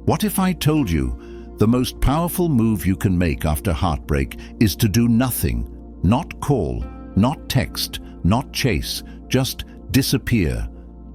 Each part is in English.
What if I told you the most powerful move you can make after heartbreak is to do nothing? Not call, not text, not chase, just disappear.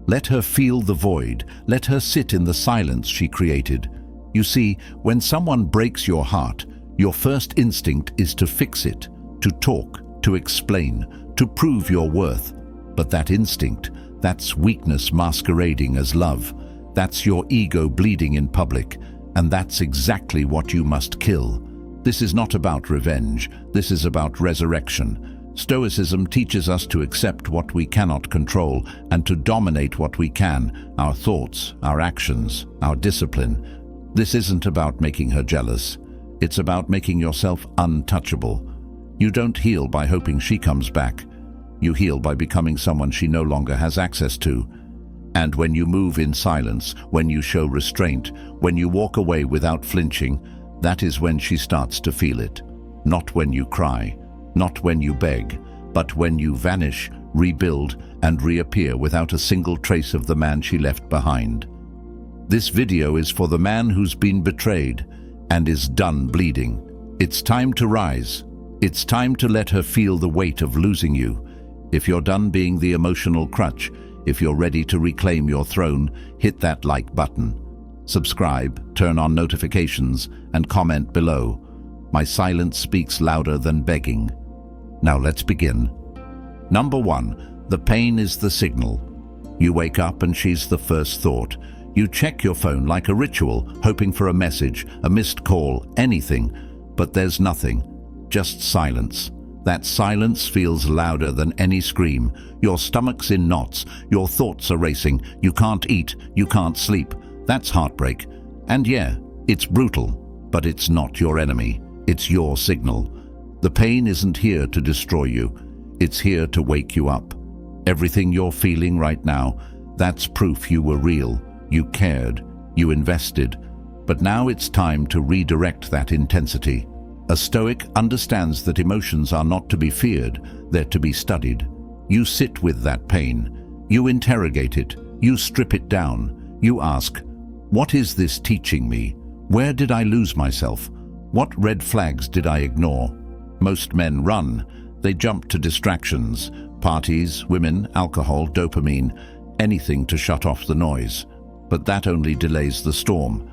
Let her feel the void. Let her sit in the silence she created. You see, when someone breaks your heart, your first instinct is to fix it, to talk, to explain, to prove your worth. But that instinct, that's weakness masquerading as love. That's your ego bleeding in public, and that's exactly what you must kill. This is not about revenge. This is about resurrection. Stoicism teaches us to accept what we cannot control and to dominate what we can, our thoughts, our actions, our discipline. This isn't about making her jealous. It's about making yourself untouchable. You don't heal by hoping she comes back. You heal by becoming someone she no longer has access to. And when you move in silence, when you show restraint, when you walk away without flinching, that is when she starts to feel it. Not when you cry, not when you beg, but when you vanish, rebuild, and reappear without a single trace of the man she left behind. This video is for the man who's been betrayed and is done bleeding. It's time to rise. It's time to let her feel the weight of losing you. If you're done being the emotional crutch, if you're ready to reclaim your throne, hit that like button. Subscribe, turn on notifications, and comment below. My silence speaks louder than begging. Now let's begin. Number 1, the pain is the signal. You wake up and she's the first thought. You check your phone like a ritual, hoping for a message, a missed call, anything. But there's nothing, just silence. That silence feels louder than any scream. Your stomach's in knots, your thoughts are racing, you can't eat, you can't sleep. That's heartbreak. And yeah, it's brutal, but it's not your enemy. It's your signal. The pain isn't here to destroy you. It's here to wake you up. Everything you're feeling right now, that's proof you were real. You cared. You invested. But now it's time to redirect that intensity. A Stoic understands that emotions are not to be feared, they're to be studied. You sit with that pain. You interrogate it. You strip it down. You ask, what is this teaching me? Where did I lose myself? What red flags did I ignore? Most men run. They jump to distractions, parties, women, alcohol, dopamine, anything to shut off the noise. But that only delays the storm.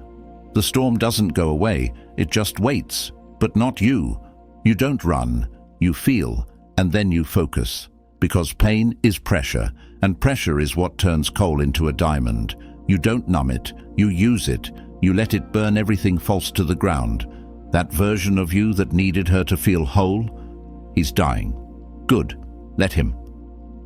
The storm doesn't go away, it just waits. But not you. You don't run, you feel, and then you focus. Because pain is pressure, and pressure is what turns coal into a diamond. You don't numb it, you use it. You let it burn everything false to the ground. That version of you that needed her to feel whole, he's dying. Good, let him.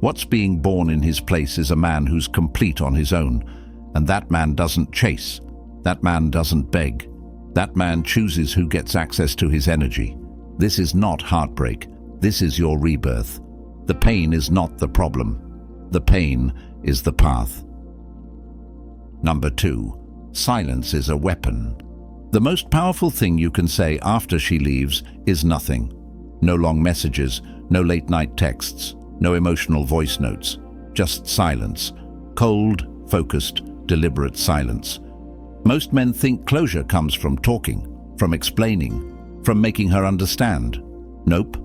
What's being born in his place is a man who's complete on his own. And that man doesn't chase. That man doesn't beg. That man chooses who gets access to his energy. This is not heartbreak. This is your rebirth. The pain is not the problem. The pain is the path. Number 2, silence is a weapon. The most powerful thing you can say after she leaves is nothing. No long messages, no late-night texts, no emotional voice notes. Just silence. Cold, focused, deliberate silence. Most men think closure comes from talking, from explaining, from making her understand. Nope.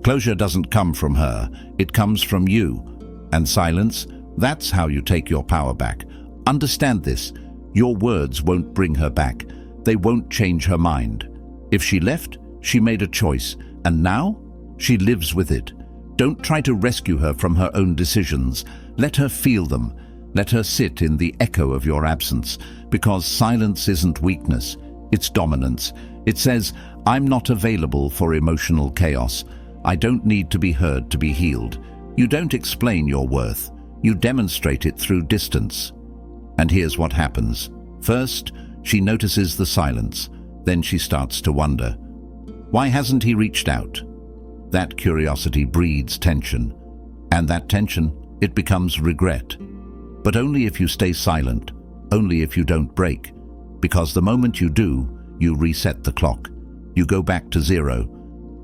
Closure doesn't come from her. It comes from you. And silence, that's how you take your power back. Understand this. Your words won't bring her back. They won't change her mind. If she left, she made a choice, and now she lives with it. Don't try to rescue her from her own decisions. Let her feel them. Let her sit in the echo of your absence, because silence isn't weakness, it's dominance. It says, I'm not available for emotional chaos. I don't need to be heard to be healed. You don't explain your worth. You demonstrate it through distance. And here's what happens. First, she notices the silence. Then she starts to wonder. Why hasn't he reached out? That curiosity breeds tension. And that tension, it becomes regret. But only if you stay silent, only if you don't break. Because the moment you do, you reset the clock. You go back to zero.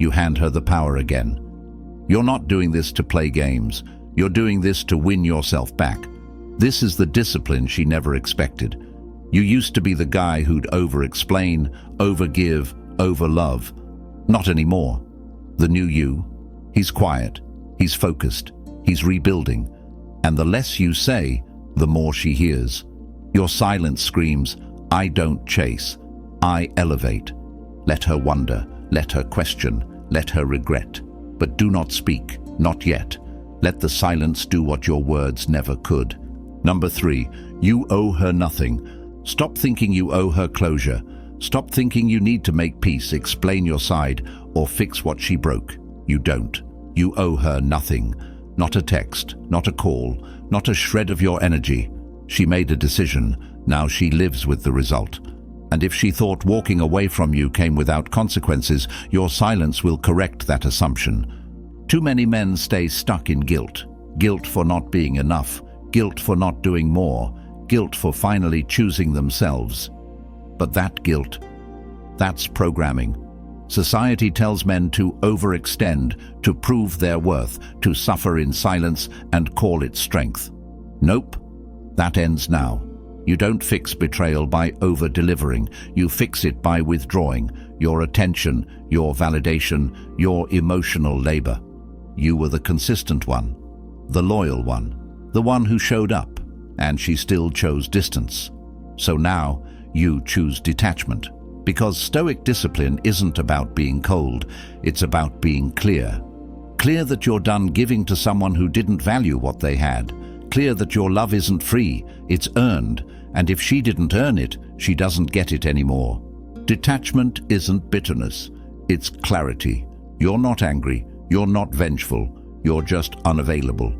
You hand her the power again. You're not doing this to play games. You're doing this to win yourself back. This is the discipline she never expected. You used to be the guy who'd over-explain, over-give, over-love. Not anymore. The new you, he's quiet, he's focused, he's rebuilding. And the less you say, the more she hears. Your silence screams, I don't chase, I elevate. Let her wonder, let her question, let her regret. But do not speak, not yet. Let the silence do what your words never could. Number 3, you owe her nothing. Stop thinking you owe her closure. Stop thinking you need to make peace, explain your side, or fix what she broke. You don't. You owe her nothing. Not a text, not a call, not a shred of your energy. She made a decision. Now she lives with the result. And if she thought walking away from you came without consequences, your silence will correct that assumption. Too many men stay stuck in guilt. Guilt for not being enough. Guilt for not doing more. Guilt for finally choosing themselves. But that guilt, that's programming. Society tells men to overextend, to prove their worth, to suffer in silence and call it strength. Nope, that ends now. You don't fix betrayal by over-delivering. You fix it by withdrawing your attention, your validation, your emotional labor. You were the consistent one, the loyal one, the one who showed up, and she still chose distance. So now you choose detachment. Because Stoic discipline isn't about being cold, it's about being clear. Clear that you're done giving to someone who didn't value what they had. Clear that your love isn't free, it's earned, and if she didn't earn it, she doesn't get it anymore. Detachment isn't bitterness, it's clarity. You're not angry, you're not vengeful, you're just unavailable.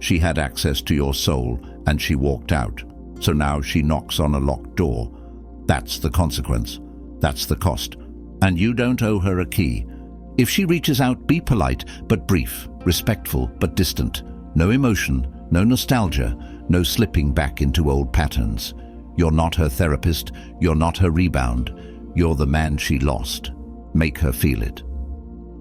She had access to your soul, and she walked out. So now she knocks on a locked door. That's the consequence. That's the cost. And you don't owe her a key. If she reaches out, be polite, but brief, respectful, but distant. No emotion, no nostalgia, no slipping back into old patterns. You're not her therapist, you're not her rebound. You're the man she lost. Make her feel it.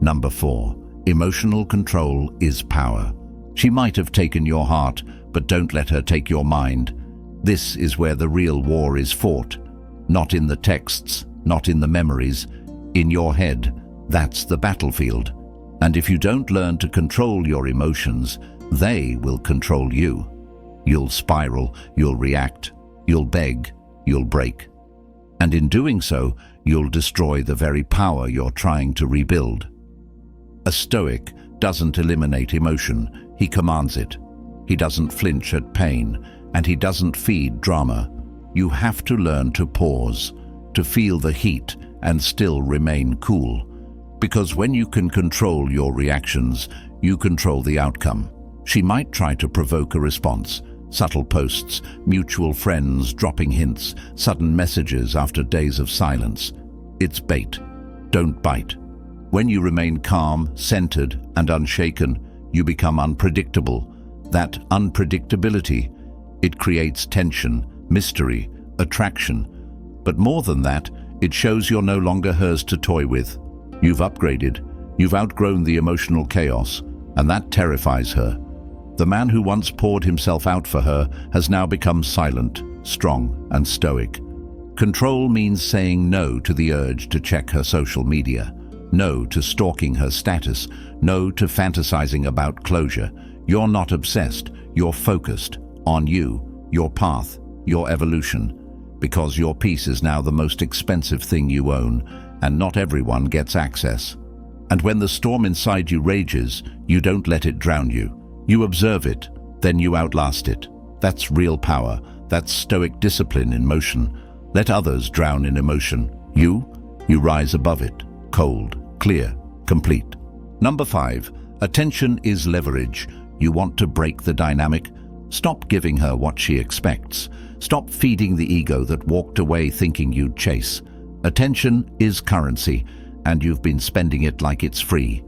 Number 4, emotional control is power. She might have taken your heart, but don't let her take your mind. This is where the real war is fought. Not in the texts, not in the memories. In your head, that's the battlefield. And if you don't learn to control your emotions, they will control you. You'll spiral, you'll react, you'll beg, you'll break. And in doing so, you'll destroy the very power you're trying to rebuild. A Stoic doesn't eliminate emotion, he commands it. He doesn't flinch at pain, and he doesn't feed drama. You have to learn to pause, to feel the heat and still remain cool. Because when you can control your reactions, you control the outcome. She might try to provoke a response. Subtle posts, mutual friends dropping hints, sudden messages after days of silence. It's bait. Don't bite. When you remain calm, centered, and unshaken, you become unpredictable. That unpredictability, it creates tension, mystery, attraction. But more than that, it shows you're no longer hers to toy with. You've upgraded. You've outgrown the emotional chaos, and that terrifies her. The man who once poured himself out for her has now become silent, strong, and stoic. Control means saying no to the urge to check her social media, no to stalking her status, no to fantasizing about closure. You're not obsessed, you're focused on you, your path, your evolution, because your peace is now the most expensive thing you own, and not everyone gets access. And when the storm inside you rages, you don't let it drown you. You observe it, then you outlast it. That's real power. That's Stoic discipline in motion. Let others drown in emotion. You rise above it. Cold, clear, complete. Number 5, attention is leverage. You want to break the dynamic? Stop giving her what she expects. Stop feeding the ego that walked away thinking you'd chase. Attention is currency, and you've been spending it like it's free.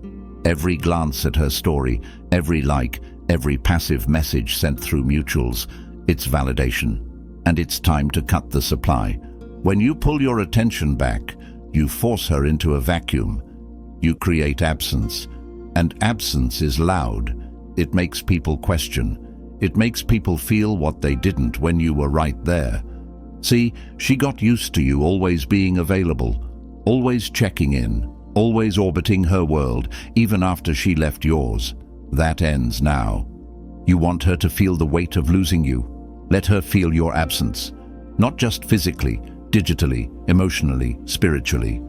Every glance at her story, every like, every passive message sent through mutuals, it's validation. And it's time to cut the supply. When you pull your attention back, you force her into a vacuum. You create absence. And absence is loud. It makes people question. It makes people feel what they didn't when you were right there. See, she got used to you always being available, always checking in, always orbiting her world, even after she left yours. That ends now. You want her to feel the weight of losing you. Let her feel your absence, not just physically, digitally, emotionally, spiritually.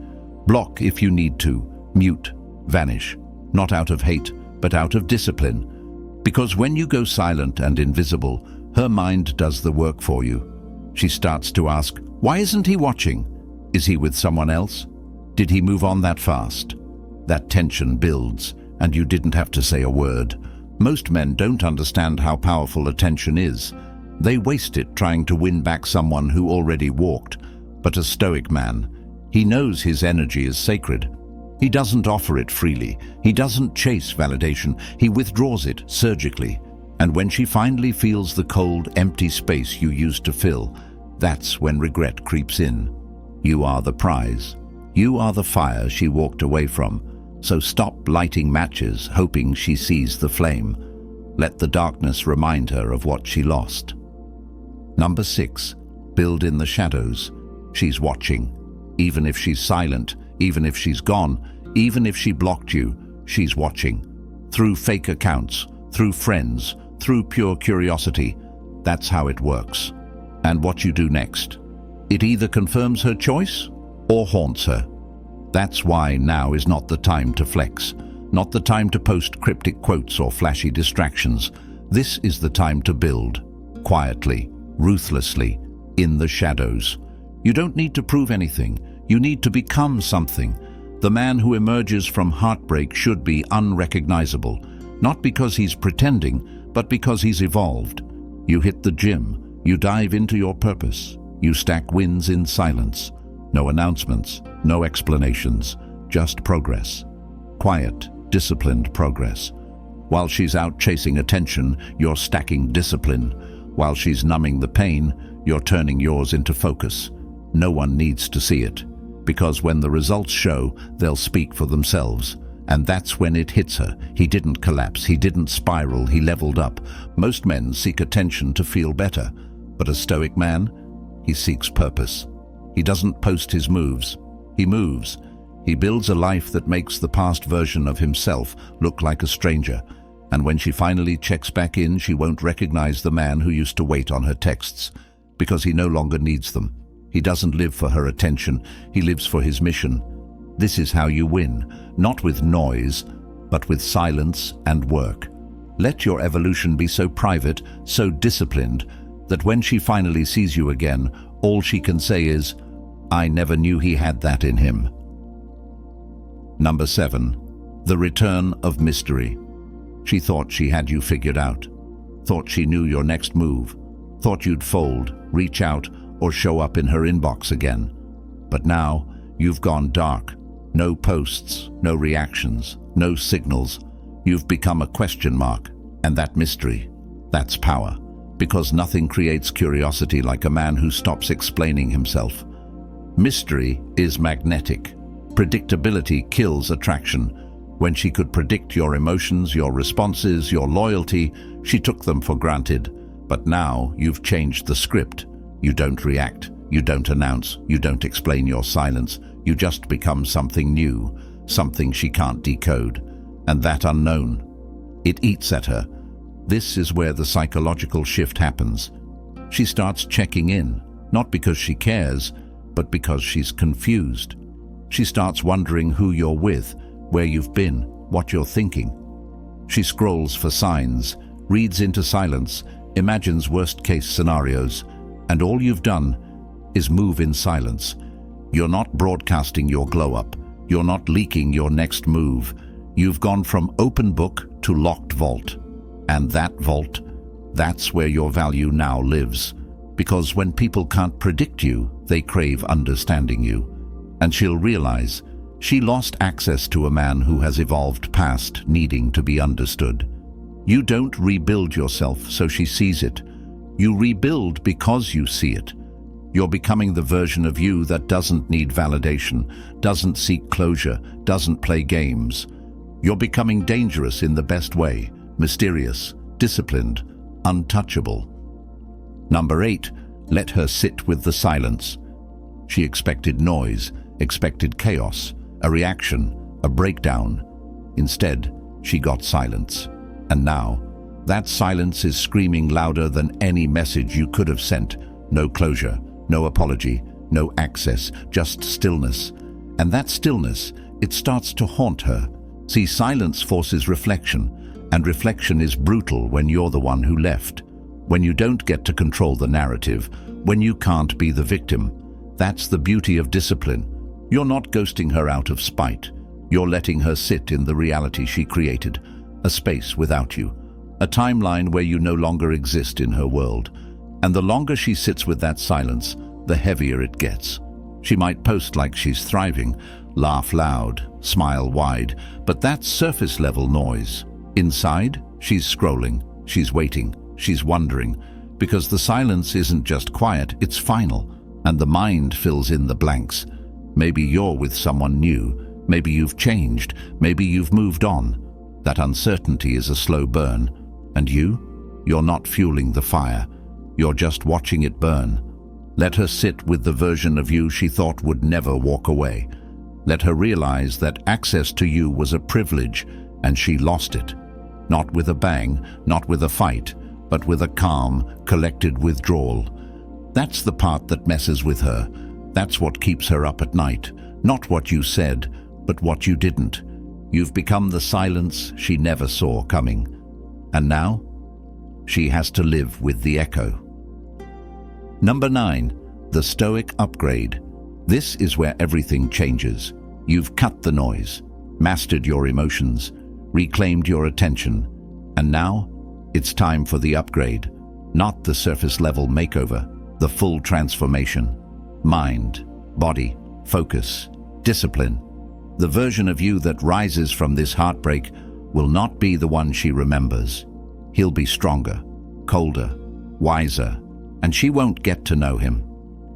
Block if you need to, mute, vanish, not out of hate, but out of discipline. Because when you go silent and invisible, her mind does the work for you. She starts to ask, why isn't he watching? Is he with someone else? Did he move on that fast? That tension builds, and you didn't have to say a word. Most men don't understand how powerful attention is. They waste it trying to win back someone who already walked. But a Stoic man, he knows his energy is sacred. He doesn't offer it freely. He doesn't chase validation. He withdraws it surgically. And when she finally feels the cold, empty space you used to fill, that's when regret creeps in. You are the prize. You are the fire she walked away from. So stop lighting matches, hoping she sees the flame. Let the darkness remind her of what she lost. Number 6, build in the shadows. She's watching. Even if she's silent, even if she's gone, even if she blocked you, she's watching. Through fake accounts, through friends, through pure curiosity. That's how it works. And what you do next? It either confirms her choice or haunts her. That's why now is not the time to flex, not the time to post cryptic quotes or flashy distractions. This is the time to build, quietly, ruthlessly, in the shadows. You don't need to prove anything. You need to become something. The man who emerges from heartbreak should be unrecognizable, not because he's pretending, but because he's evolved. You hit the gym. You dive into your purpose. You stack wins in silence. No announcements, no explanations, just progress. Quiet, disciplined progress. While she's out chasing attention, you're stacking discipline. While she's numbing the pain, you're turning yours into focus. No one needs to see it, because when the results show, they'll speak for themselves. And that's when it hits her. He didn't collapse, he didn't spiral, he leveled up. Most men seek attention to feel better, but a Stoic man, he seeks purpose. He doesn't post his moves. He moves. He builds a life that makes the past version of himself look like a stranger. And when she finally checks back in, she won't recognize the man who used to wait on her texts, because he no longer needs them. He doesn't live for her attention. He lives for his mission. This is how you win, not with noise, but with silence and work. Let your evolution be so private, so disciplined, that when she finally sees you again, all she can say is, I never knew he had that in him. Number 7, the return of mystery. She thought she had you figured out, thought she knew your next move, thought you'd fold, reach out, or show up in her inbox again. But now, you've gone dark. No posts, no reactions, no signals. You've become a question mark, and that mystery, that's power. Because nothing creates curiosity like a man who stops explaining himself. Mystery is magnetic. Predictability kills attraction. When she could predict your emotions, your responses, your loyalty, she took them for granted. But now you've changed the script. You don't react, you don't announce, you don't explain your silence. You just become something new, something she can't decode. And that unknown, it eats at her. This is where the psychological shift happens. She starts checking in, not because she cares, but because she's confused. She starts wondering who you're with, where you've been, what you're thinking. She scrolls for signs, reads into silence, imagines worst-case scenarios, and all you've done is move in silence. You're not broadcasting your glow-up. You're not leaking your next move. You've gone from open book to locked vault. And that vault, that's where your value now lives. Because when people can't predict you, they crave understanding you. And she'll realize she lost access to a man who has evolved past needing to be understood. You don't rebuild yourself so she sees it. You rebuild because you see it. You're becoming the version of you that doesn't need validation, doesn't seek closure, doesn't play games. You're becoming dangerous in the best way, mysterious, disciplined, untouchable. Number 8, Let her sit with the silence. She expected noise, expected chaos, a reaction, a breakdown. Instead, she got silence. And now, that silence is screaming louder than any message you could have sent. No closure, no apology, no access, just stillness. And that stillness, it starts to haunt her. See, silence forces reflection, and reflection is brutal when you're the one who left. When you don't get to control the narrative, when you can't be the victim. That's the beauty of discipline. You're not ghosting her out of spite. You're letting her sit in the reality she created, a space without you, a timeline where you no longer exist in her world. And the longer she sits with that silence, the heavier it gets. She might post like she's thriving, laugh loud, smile wide, but that's surface-level noise. Inside, she's scrolling, she's waiting, she's wondering, because the silence isn't just quiet, it's final, and the mind fills in the blanks. Maybe you're with someone new, maybe you've changed, maybe you've moved on. That uncertainty is a slow burn. And you're not fueling the fire, you're just watching it burn. Let her sit with the version of you she thought would never walk away. Let her realize that access to you was a privilege, and she lost it. Not with a bang, not with a fight, but with a calm, collected withdrawal. That's the part that messes with her. That's what keeps her up at night. Not what you said, but what you didn't. You've become the silence she never saw coming. And now, she has to live with the echo. Number 9, the Stoic Upgrade. This is where everything changes. You've cut the noise, mastered your emotions, reclaimed your attention, and now it's time for the upgrade. Not the surface-level makeover, the full transformation. Mind, body, focus, discipline. The version of you that rises from this heartbreak will not be the one she remembers. He'll be stronger, colder, wiser, and she won't get to know him.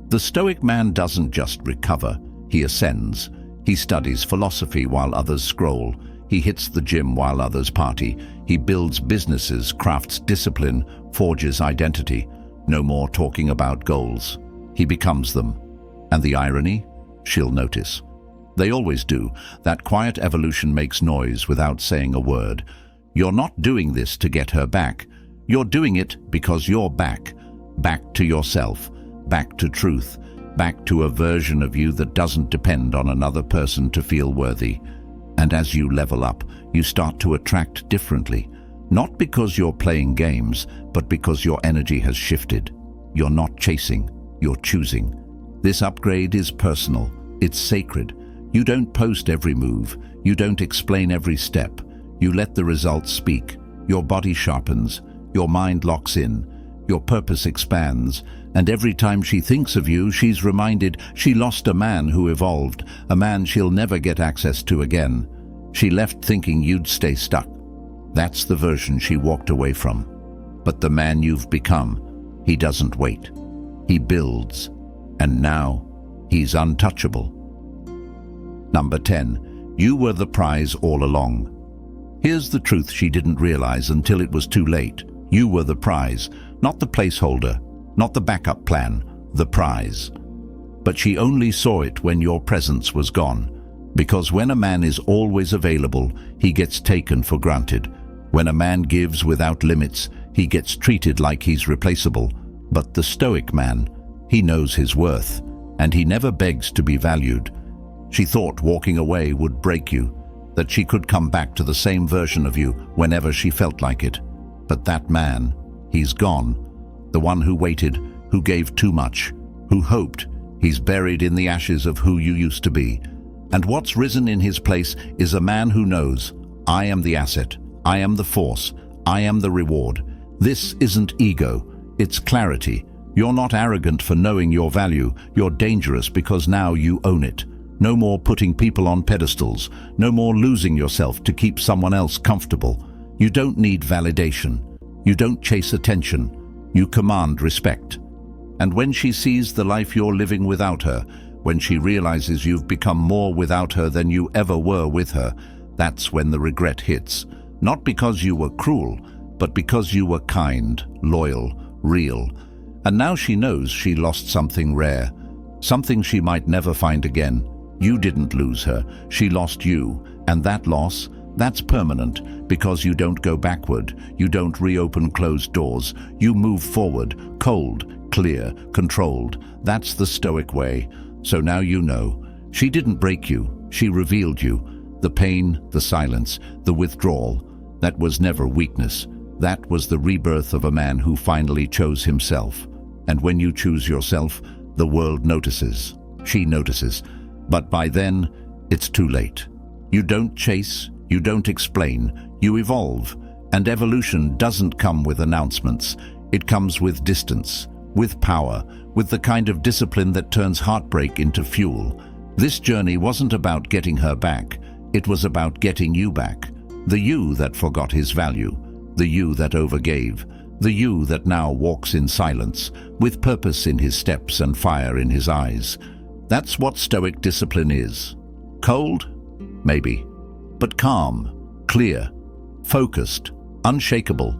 The Stoic man doesn't just recover, he ascends. He studies philosophy while others scroll. He hits the gym while others party. He builds businesses, crafts discipline, forges identity. No more talking about goals. He becomes them. And the irony? She'll notice. They always do. That quiet evolution makes noise without saying a word. You're not doing this to get her back. You're doing it because you're back. Back to yourself. Back to truth. Back to a version of you that doesn't depend on another person to feel worthy. And as you level up, you start to attract differently. Not because you're playing games, but because your energy has shifted. You're not chasing, you're choosing. This upgrade is personal. It's sacred. You don't post every move. You don't explain every step. You let the results speak. Your body sharpens. Your mind locks in. Your purpose expands. And every time she thinks of you, she's reminded she lost a man who evolved, a man she'll never get access to again. She left thinking you'd stay stuck. That's the version she walked away from. But the man you've become, he doesn't wait. He builds. And now, he's untouchable. Number 10. You were the prize all along. Here's the truth she didn't realize until it was too late. You were the prize, not the placeholder, not the backup plan, the prize. But she only saw it when your presence was gone. Because when a man is always available, he gets taken for granted. When a man gives without limits, he gets treated like he's replaceable. But the Stoic man, he knows his worth, and he never begs to be valued. She thought walking away would break you, that she could come back to the same version of you whenever she felt like it. But that man, he's gone. The one who waited, who gave too much, who hoped, he's buried in the ashes of who you used to be. And what's risen in his place is a man who knows, I am the asset, I am the force, I am the reward. This isn't ego, it's clarity. You're not arrogant for knowing your value, you're dangerous because now you own it. No more putting people on pedestals, no more losing yourself to keep someone else comfortable. You don't need validation. You don't chase attention. You command respect. And when she sees the life you're living without her, when she realizes you've become more without her than you ever were with her, that's when the regret hits. Not because you were cruel, but because you were kind, loyal, real. And now she knows she lost something rare, something she might never find again. You didn't lose her, she lost you, and that loss, that's permanent, because you don't go backward, you don't reopen closed doors, you move forward, cold, clear, controlled. That's the Stoic way. So now you know. She didn't break you, she revealed you. The pain, the silence, the withdrawal, that was never weakness. That was the rebirth of a man who finally chose himself. And when you choose yourself, the world notices. She notices. But by then, it's too late. You don't chase, you don't explain, you evolve. And evolution doesn't come with announcements. It comes with distance, with power, with the kind of discipline that turns heartbreak into fuel. This journey wasn't about getting her back. It was about getting you back. The you that forgot his value. The you that overgave. The you that now walks in silence, with purpose in his steps and fire in his eyes. That's what Stoic discipline is. Cold? Maybe. But calm, clear, focused, unshakable.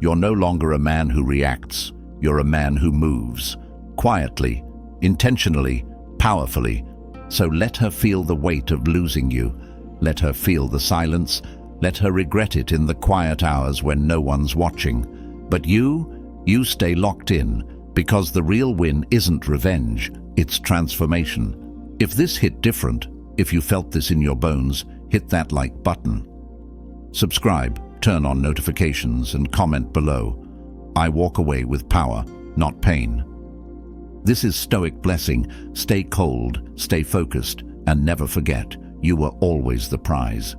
You're no longer a man who reacts. You're a man who moves. Quietly, intentionally, powerfully. So let her feel the weight of losing you. Let her feel the silence. Let her regret it in the quiet hours when no one's watching. But you stay locked in, because the real win isn't revenge, it's transformation. If this hit different, if you felt this in your bones, hit that like button. Subscribe, turn on notifications, and comment below. I walk away with power, not pain. This is Stoic Blessing. Stay cold, stay focused, and never forget, you were always the prize.